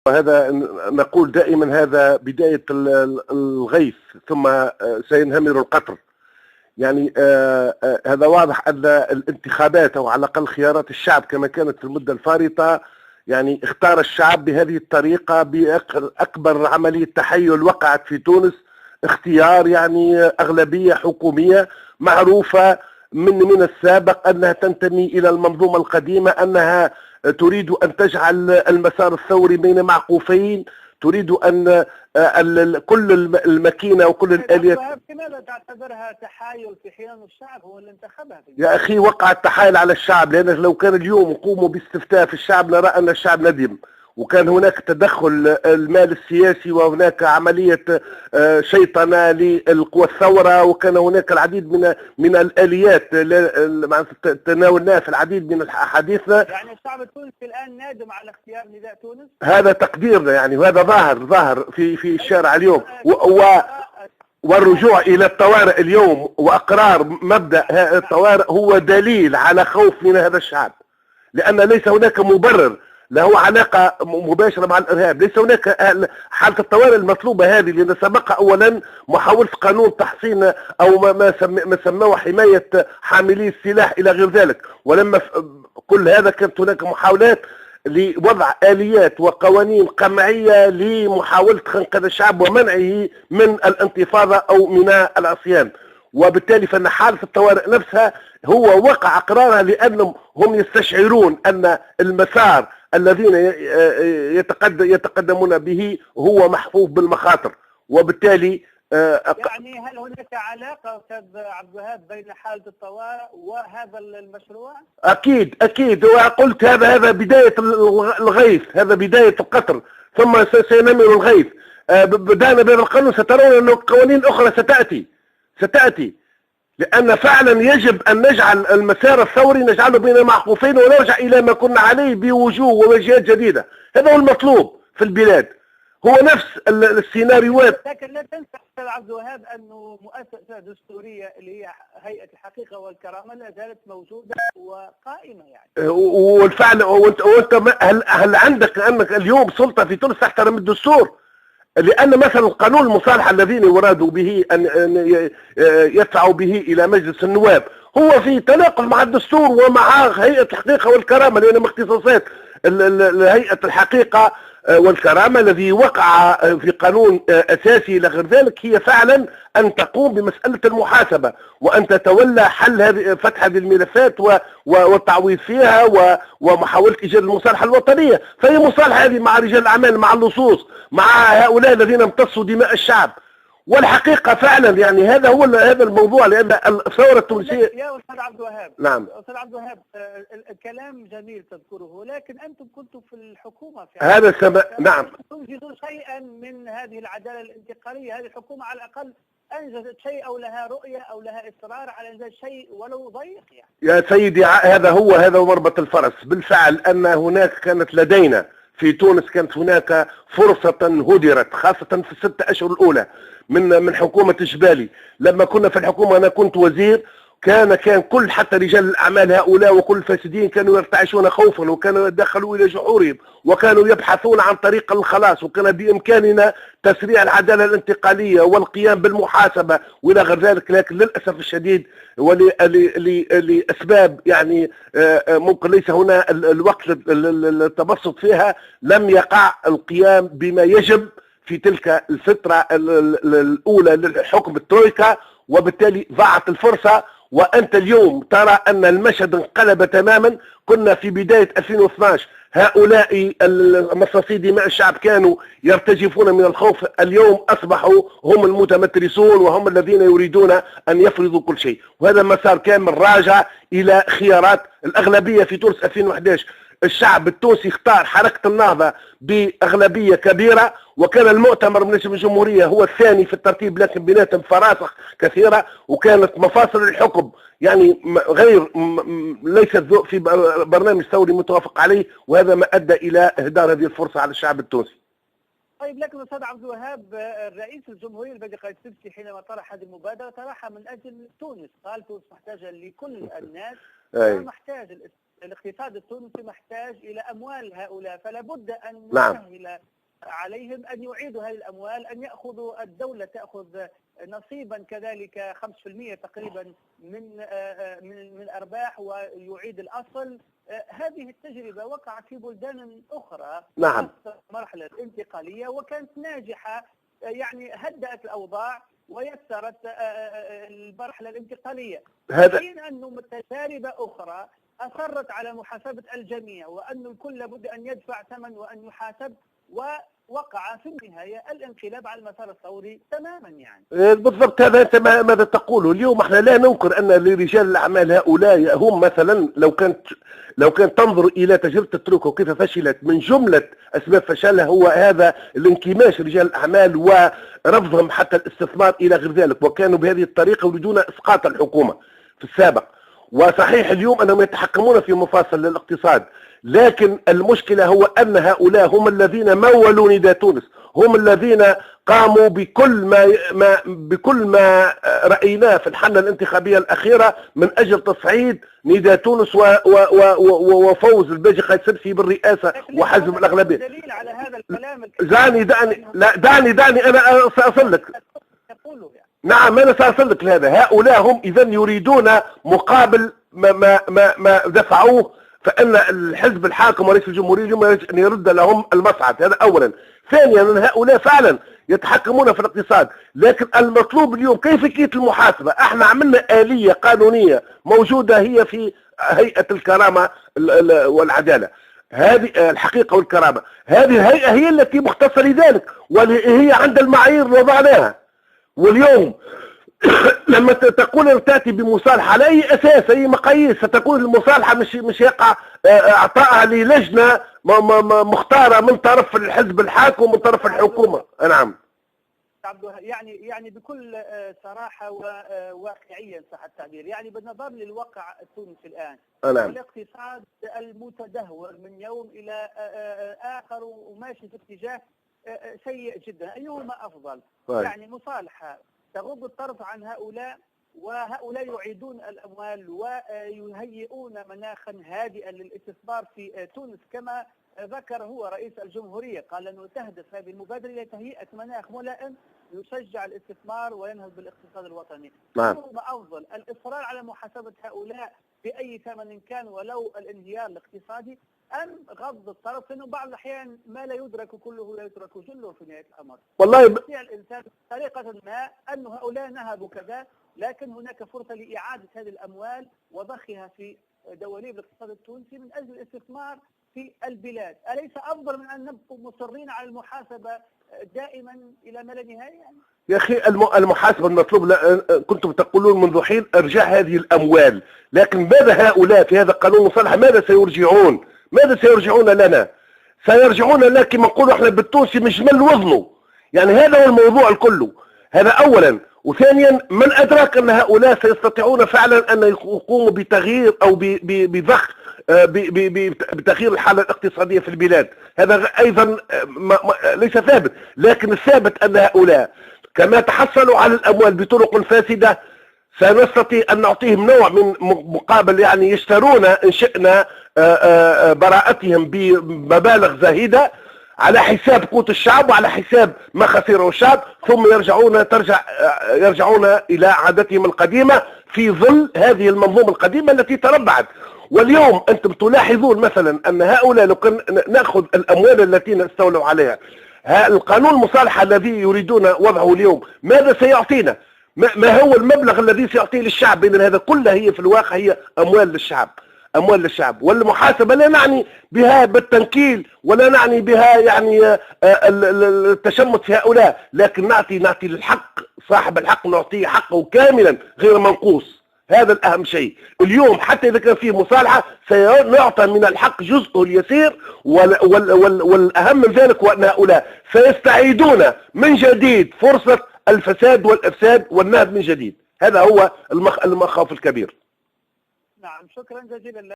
وهذا نقول دائما هذا بداية الغيث ثم سينهمر القطر. يعني هذا واضح أن الانتخابات أو على الأقل خيارات الشعب كما كانت في المدة الفارطة، يعني اختار الشعب بهذه الطريقة بأكبر عملية تحيل وقعت في تونس، اختيار يعني أغلبية حكومية معروفة من السابق أنها تنتمي إلى المنظومة القديمة، أنها تريد أن تجعل المسار الثوري بين معقوفين، تريد أن كل الماكينة وكل الآليات. لماذا تعتبرها تحايل في حين الشعب هو اللي انتخبها؟ يا أخي وقع التحايل على الشعب، لأن لو كان اليوم يقوموا باستفتاء في الشعب نرى أن الشعب ندم، وكان هناك تدخل المال السياسي وهناك عملية شيطنة للقوى الثورة، وكان هناك العديد من الآليات تناولناها في العديد من حديثنا. يعني الشعب التونسي الآن نادم على اختيار نداء تونس؟ هذا تقديرنا يعني، وهذا ظاهر في الشارع اليوم، والرجوع إلى الطوارئ اليوم وأقرار مبدأ الطوارئ هو دليل على خوف من هذا الشعب، لأن ليس هناك مبرر له علاقة مباشرة مع الإرهاب. ليس هناك حالة الطوارئ المطلوبة هذه، لأن سبق أولا محاولة قانون تحصين أو ما سموه حماية حاملي السلاح إلى غير ذلك، ولما كل هذا كانت هناك محاولات لوضع آليات وقوانين قمعية لمحاولة خنق هذا الشعب ومنعه من الانتفاضة أو من العصيان. وبالتالي فإن حالة الطوارئ نفسها هو وقع إقرارها، لأنهم هم يستشعرون أن المسار الذين يتقدمون به هو محفوف بالمخاطر. وبالتالي يعني هل هناك علاقة أستاذ عبد الوهاب بين حالة الطوارئ وهذا المشروع؟ أكيد وقلت هذا بداية الغيث، هذا بداية القطر، ثم سينمر الغيث. بدأنا بهذا القانون، سترون أن قوانين أخرى ستأتي، لأن فعلا يجب أن نجعل المسار الثوري نجعله بين معقوفين ونرجع إلى ما كنا عليه بوجوه ووجهات جديدة. هذا هو المطلوب في البلاد، هو نفس السيناريوهات. لكن لا تنسى أستاذ عبد الوهاب أنه مؤسسة دستورية اللي هي هيئة الحقيقة والكرامة لا زالت موجودة وقائمة يعني. والفعل وانت هل عندك أنك اليوم سلطة في تونس تحترم الدستور؟ لأن مثلا القانون المصالحة الذين يرادوا به أن يدفعوا به إلى مجلس النواب هو في تناقض مع الدستور ومع هيئة الحقيقة والكرامة، لأن اختصاصات هيئة الحقيقة والكرامة الذي وقع في قانون أساسي إلى غير ذلك هي فعلا أن تقوم بمسألة المحاسبة وأن تتولى حل فتح هذه الملفات والتعويض فيها ومحاولة إيجاد المصالحة الوطنية. فهي مصالحة هذه مع رجال الأعمال، مع اللصوص، مع هؤلاء الذين امتصوا دماء الشعب. والحقيقة فعلا يعني هذا الموضوع، لأن الثورة التونسية. يا أستاذ عبد الوهاب، نعم أستاذ عبد الوهاب، الكلام جميل تذكره، لكن أنتم كنتم في الحكومة في هذا السبب. نعم تنجزوا شيئا من هذه العدالة الانتقالية. هذه الحكومة على الأقل أنجزت شيء أو لها رؤية أو لها إصرار على إنجاز شيء ولو ضيق يعني. يا سيدي هذا هو مربط الفرس. بالفعل أن هناك كانت لدينا في تونس كانت هناك فرصة هدرت، خاصة في الست أشهر الأولى من حكومة جبالي. لما كنا في الحكومة أنا كنت وزير، كان كل حتى رجال الأعمال هؤلاء وكل الفاسدين كانوا يرتعشون خوفا وكانوا يدخلوا إلى جحورهم وكانوا يبحثون عن طريق الخلاص، وكان بإمكاننا تسريع العدالة الانتقالية والقيام بالمحاسبة وإلى غير ذلك. لكن للأسف الشديد ولأسباب يعني ممكن ليس هنا الوقت التبسط فيها، لم يقع القيام بما يجب في تلك الفترة الأولى للحكم الترويكا، وبالتالي ضاعت الفرصة. وأنت اليوم ترى أن المشهد انقلب تماما. كنا في بداية 2012 هؤلاء المصاصي دماء الشعب كانوا يرتجفون من الخوف، اليوم أصبحوا هم المتمترسون وهم الذين يريدون أن يفرضوا كل شيء. وهذا مسار كامل راجع إلى خيارات الأغلبية في تونس 2011. الشعب التونسي اختار حركة النهضة بأغلبية كبيرة، وكان المؤتمر من الجمهورية هو الثاني في الترتيب، لكن بيناتهم فراسخ كثيرة، وكانت مفاصل الحكم يعني ليست في برنامج ثوري متوافق عليه، وهذا ما أدى إلى إهدار هذه الفرصة على الشعب التونسي. طيب، لكن أستاذ عبد الوهاب، الرئيس الجمهورية الباجي قايد سبسي حينما طرح هذه المبادرة طرحها من أجل تونس، قال تونس محتاجة لكل الناس، محتاج الاقتصاد التونسي محتاج إلى أموال هؤلاء، فلا بد أن نسهل عليهم أن يعيدوا هذه الأموال، أن يأخذوا الدولة تأخذ نصيبا كذلك 5% تقريبا من الأرباح ويعيد الأصل. هذه التجربة وقعت في بلدان أخرى. نعم. مرحلة انتقالية وكانت ناجحة، يعني هدأت الأوضاع ويسرت المرحلة الانتقالية. هذا حين أنه تجارب أخرى أصرت على محاسبة الجميع وأن الكل لابد أن يدفع ثمن وأن يحاسب، ووقع في النهاية الانقلاب على المسار الثوري تماما. يعني بالضبط هذا انت ماذا تقوله اليوم. احنا لا ننكر ان لرجال الاعمال هؤلاء هم مثلا لو كانت تنظر الى تجربه التروكا وكيف فشلت، من جمله اسباب فشلها هو هذا الانكماش رجال الاعمال ورفضهم حتى الاستثمار الى غير ذلك، وكانوا بهذه الطريقه يريدون اسقاط الحكومه في السابق. وصحيح اليوم انهم يتحكمون في مفاصل الاقتصاد، لكن المشكلة هو أن هؤلاء هم الذين مولوا نداء تونس، هم الذين قاموا بكل ما رأيناه في الحملة الانتخابية الأخيرة من أجل تصعيد نداء تونس وفوز الباجي قايد سبسي بالرئاسة وحزب الأغلبية. دليل على هذا الكلام دعني أنا سأصل لك. نعم أنا سأصل لك لهذا. هؤلاء هم إذا يريدون مقابل ما دفعوه، فإن الحزب الحاكم ورئيس الجمهورية يجب أن يرد لهم المصعد. هذا أولا. ثانيا أن هؤلاء فعلا يتحكمون في الاقتصاد، لكن المطلوب اليوم كيفية المحاسبة. احنا عملنا آلية قانونية موجودة هي في هيئة الكرامة والعدالة، هذه الحقيقة والكرامة. هذه الهيئة هي التي مختصة لذلك وهي عند المعايير اللي وضعناها. واليوم لما تقول تأتي بمصالحة على أي أساس، أي مقاييس؟ ستكون المصالحة مش يقع إعطائها للجنة مختارة من طرف الحزب الحاكم ومن طرف الحكومة. نعم. يعني بكل صراحة وواقعيا صح التعبير، يعني بالنظر للواقع التونسي الآن، نعم. الاقتصاد المتدهور من يوم إلى آخر وماشي في اتجاه سيء جدا، أيهما أفضل؟ يعني مصالحة تغض الطرف عن هؤلاء وهؤلاء يعيدون الأموال ويهيئون مناخا هادئا للاستثمار في تونس، كما ذكر هو رئيس الجمهورية، قال أنه تهدف هذه المبادرة إلى تهيئة مناخ ملائم يشجع الاستثمار وينهض بالاقتصاد الوطني. ما أفضل، الإصرار على محاسبة هؤلاء بأي ثمن كان ولو الانهيار الاقتصادي، أم غض الطرف؟ لأنه بعض الأحيان ما لا يدرك كله لا يترك جله في نهاية الأمر. والله يستطيع الإنسان بطريقة ما أن هؤلاء نهبوا كذا، لكن هناك فرصة لإعادة هذه الأموال وضخها في دواليب الاقتصاد التونسي من أجل الاستثمار في البلاد. أليس أفضل من أن نبقى مصرين على المحاسبة دائما إلى ما لا نهاية؟ يا أخي المحاسبة المطلوب، كنتم تقولون منذ حين إرجاع هذه الأموال، لكن ماذا هؤلاء في هذا القانون المصالحة ماذا سيرجعون؟ ماذا سيرجعون لنا؟ سيرجعون لنا كما نقولوا احنا بالتونسي مجمل وزنه. يعني هذا هو الموضوع الكله. هذا أولا. وثانيا، من أدرك أن هؤلاء سيستطيعون فعلا أن يقوموا بتغيير أو بضخ بتغيير الحالة الاقتصادية في البلاد؟ هذا أيضا ليس ثابت، لكن الثابت أن هؤلاء كما تحصلوا على الأموال بطرق فاسدة سنستطيع أن نعطيهم نوع من مقابل، يعني يشترون إن شئنا براءتهم بمبالغ زاهدة على حساب قوت الشعب وعلى حساب ما خسره الشعب، ثم يرجعون إلى عادتهم القديمة في ظل هذه المنظومة القديمة التي تربعت. واليوم أنتم تلاحظون مثلا أن هؤلاء لو كان نأخذ الأموال التي نستولوا عليها، القانون المصالحة الذي يريدون وضعه اليوم ماذا سيعطينا؟ ما هو المبلغ الذي سيعطيه للشعب؟ إذن هذا كله هي في الواقع هي أموال للشعب. والمحاسبة لا نعني بها بالتنكيل ولا نعني بها يعني التشمت في هؤلاء، لكن نعطي للحق، صاحب الحق نعطيه حقه كاملا غير منقوص. هذا الأهم شيء اليوم. حتى إذا كان فيه مصالحة سيعطى من الحق جزء اليسير، والأهم من ذلك هو أن هؤلاء سيستعيدون من جديد فرصة الفساد والإفساد والنهب من جديد. هذا هو المخاوف الكبير. نعم، شكرا جزيلا.